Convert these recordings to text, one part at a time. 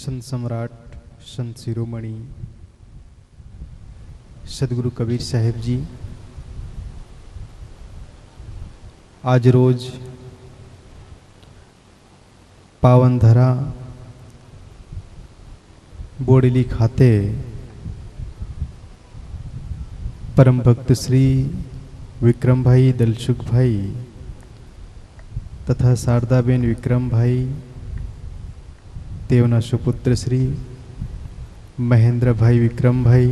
संत सम्राट संत शिरोमणि सदगुरु कबीर साहेब जी आज रोज पावन धरा बोडेली खाते परम भक्त श्री विक्रम भाई दलसुख भाई तथा शारदाबेन विक्रम भाई तेवना सुपुत्र श्री महेंद्र भाई विक्रम भाई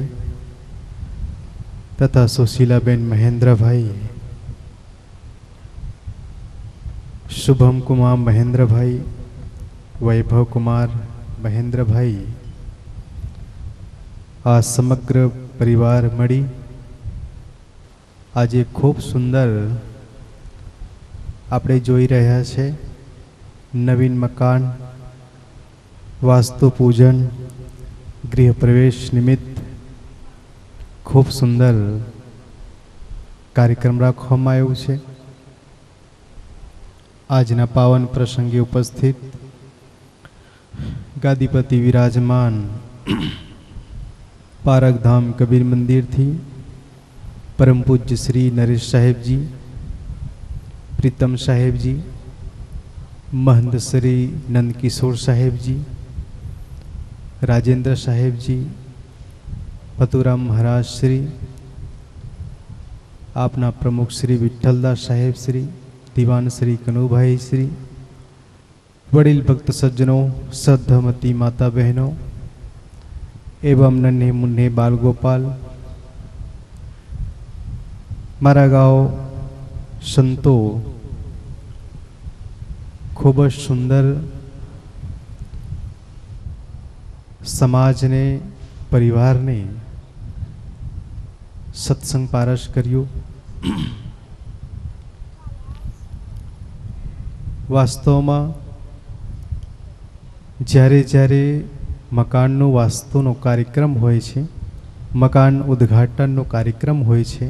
तथा सुशीलाबेन महेंद्र भाई शुभम कुमार महेंद्र भाई वैभव कुमार महेंद्र भाई आ समग्र परिवार मળી આજે ખૂબ સુંદર આપણે જોઈ રહ્યા છે નવીન મકાન વાસ્તુ પૂજન ગૃહ પ્રવેશ નિમિત્ત ખૂબ સુંદર કાર્યક્રમ રાખવામાં આવ્યો છે. આજના પાવન પ્રસંગે ઉપસ્થિત ગાદીપતિ વિરાજમાન પારકધામ કબીર મંદિરથી परम पूज्य श्री नरेश साहेब जी, प्रीतम साहेब जी, महंत श्री नंदकिशोर साहेब जी, राजेंद्र साहेब जी, पतुराम महाराज श्री, आपना प्रमुख श्री विठ्ठलदास साहेब श्री, दीवान श्री कनुभाई श्री, वडील भक्त सज्जनों, श्रद्धामती माता बहनों एवं नन्हे मुन्ने बाल गोपाल, मारा गाँव संतो खूब सुंदर समाज ने परिवार ने सत्संग पारस कर्यो. वास्तव में જ્યારે જ્યારે મકાનનો વાસ્તુનો કાર્યક્રમ હોય છે, મકાન ઉદ્ઘાટનનો કાર્યક્રમ હોય છે,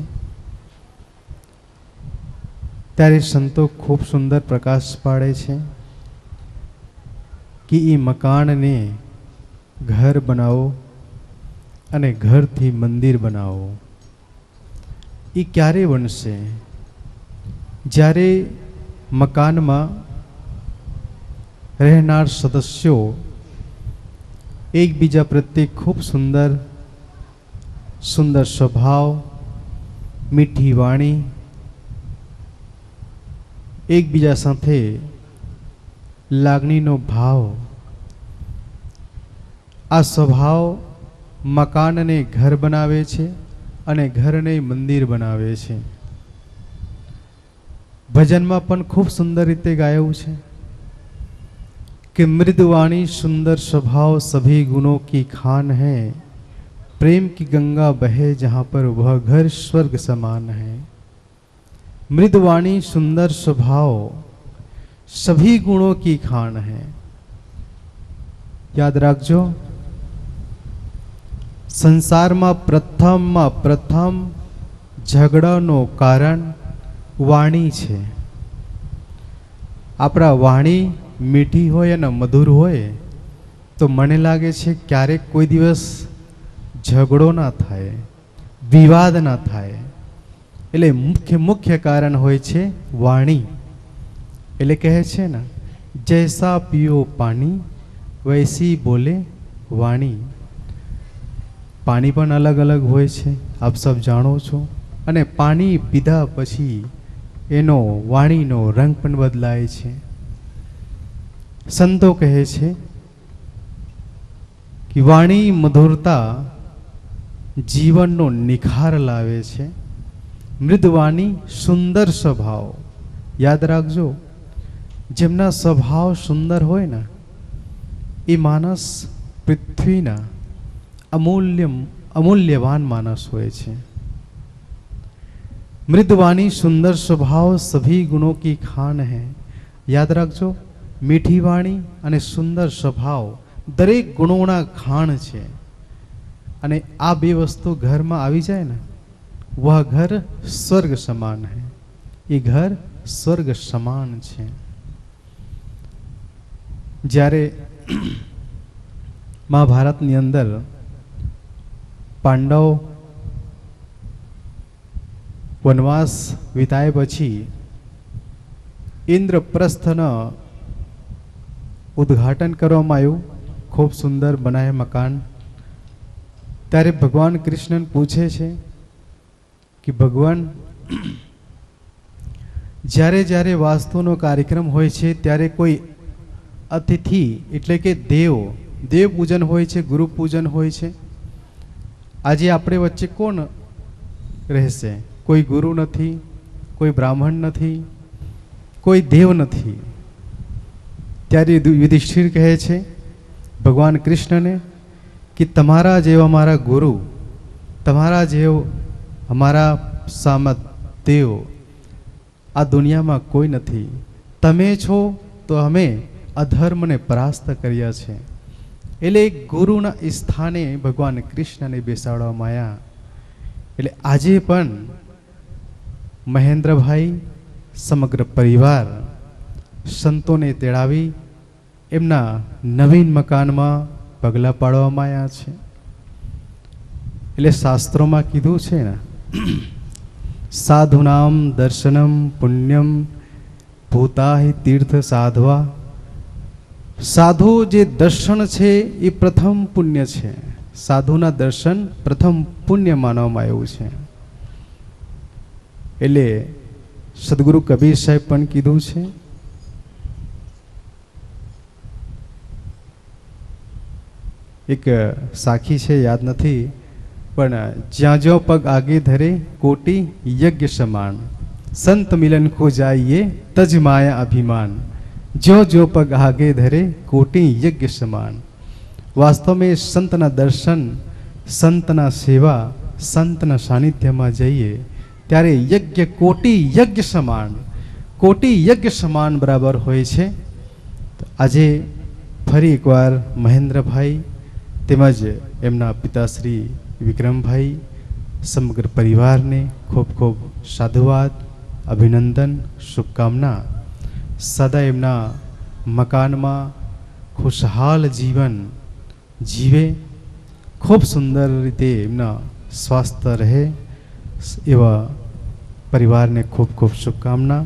ત્યારે સંતો ખૂબ સુંદર પ્રકાશ પાડે છે કે એ મકાનને ઘર બનાવો અને ઘરથી મંદિર બનાવો. એ ક્યારે બનશે? જ્યારે મકાનમાં રહેનાર સદસ્યો એકબીજા પ્રત્યે ખૂબ સુંદર સુંદર સ્વભાવ, મીઠી વાણી, એકબીજા સાથે લાગણીનો ભાવ, આ સ્વભાવ મકાનને ઘર બનાવે છે અને ઘરને મંદિર બનાવે છે. ભજનમાં પણ ખૂબ સુંદર રીતે ગાયું છે कि मृदुवाणी सुंदर स्वभाव सभी गुणों की खान है, प्रेम की गंगा बहे जहाँ पर वह घर स्वर्ग समान है. मृदुवाणी सुंदर स्वभाव सभी गुणों की खान है. याद रखजो, संसार में प्रथम झगड़ानो कारण वाणी छे. आपरा वाणी मीठी होय अने मधुर होय तो मने लागे छे क्यारेक कोई दिवस झगड़ो ना थाय, विवाद ना थाय. એટલે મુખ્ય કારણ હોય છે વાણી. એટલે કહે છે ને, જૈસા પીઓ પાણી વૈસી બોલે વાણી. પાણી પણ અલગ અલગ હોય છે, આપ સબ જાણો છો. અને પાણી પીધા પછી એનો વાણીનો રંગ પણ બદલાય છે. સંતો કહે છે કે વાણી મધુરતા જીવનનો નિખાર લાવે છે. મૃદવાણી સુંદર સ્વભાવ. યાદ રાખજો, જેમના સ્વભાવ સુંદર હોય ને એ માણસ પૃથ્વીના અમૂલ્યવાન માણસ હોય છે. મૃદવાણી સુંદર સ્વભાવ સભી ગુણો की खान है. યાદ રાખજો, મીઠી વાણી અને સુંદર સ્વભાવ દરેક ગુણોના ખાણ છે. અને આ બે વસ્તુ ઘરમાં આવી જાય ને, वह घर स्वर्ग समान है. ये घर स्वर्ग समान है. જ્યારે મહાભારતની અંદર પાંડવ વનવાસ વિતાય પછી ઇન્દ્રપ્રસ્થના ઉદ્ઘાટન કરવામાં આવ્યું. ખૂબ સુંદર બનાય મકાન. ત્યારે ભગવાન કૃષ્ણ પૂછે છે કે ભગવાન, જ્યારે જ્યારે વાસ્તુનો કાર્યક્રમ હોય છે ત્યારે કોઈ અતિથિ એટલે કે દેવ પૂજન હોય છે, ગુરુ પૂજન હોય છે. આજે આપણે વચ્ચે કોણ રહેશે? કોઈ ગુરુ નથી, કોઈ બ્રાહ્મણ નથી, કોઈ દેવ નથી. ત્યારે યુધિષ્ઠિર કહે છે ભગવાન કૃષ્ણને કે તમારા જેવા અમારા ગુરુ, તમારા જેવ અમારા સામત દેવ આ દુનિયામાં કોઈ નથી. તમે છો તો અમે અધર્મને પરાસ્ત કર્યા છે. એટલે ગુરુના સ્થાને ભગવાન કૃષ્ણને બેસાડવામાં આવ્યા. એટલે આજે પણ મહેન્દ્રભાઈ સમગ્ર પરિવાર સંતોને તેડાવી એમના નવીન મકાનમાં પગલાં પાડવામાં આવ્યા છે. એટલે શાસ્ત્રોમાં કીધું છે ને, સાધુનામ દર્શનમ પુણ્યમ ભૂતાહિ તીર્થ સાધવા. સાધુ જે દર્શન છે એ પ્રથમ પુણ્ય છે. સાધુના દર્શન પ્રથમ પુણ્ય માનવામાં આવ્યું છે. એટલે સદગુરુ કબીર સાહેબ પણ કીધું છે, એક સાખી છે, યાદ નથી, પણ જ્યાં જ્યાં પગ આગે ધરે કોટી યજ્ઞ સમાન, સંત મિલન ખો જાઈએ તજ માયા અભિમાન, जो जो पग आगे धरे कोटि यज्ञ समान. वास्तव में संतना दर्शन, संतना सेवा, संतना सानिध्यમાં જઈએ ત્યારે યજ્ઞ કોટી યજ્ઞ સમાન, કોટી યજ્ઞ સમાન બરાબર હોય છે. આજે ફરી એકવાર મહેન્દ્રભાઈ તેમજ એમના પિતાશ્રી વિક્રમભાઈ સમગ્ર પરિવારને ખૂબ ખૂબ સાધુવાદ, અભિનંદન, શુભકામના. સદા એમના મકાનમાં ખુશહાલ જીવન જીવે, ખૂબ સુંદર રીતે એમના સ્વાસ્થ્ય રહે એવા પરિવારને ખૂબ ખૂબ શુભકામના.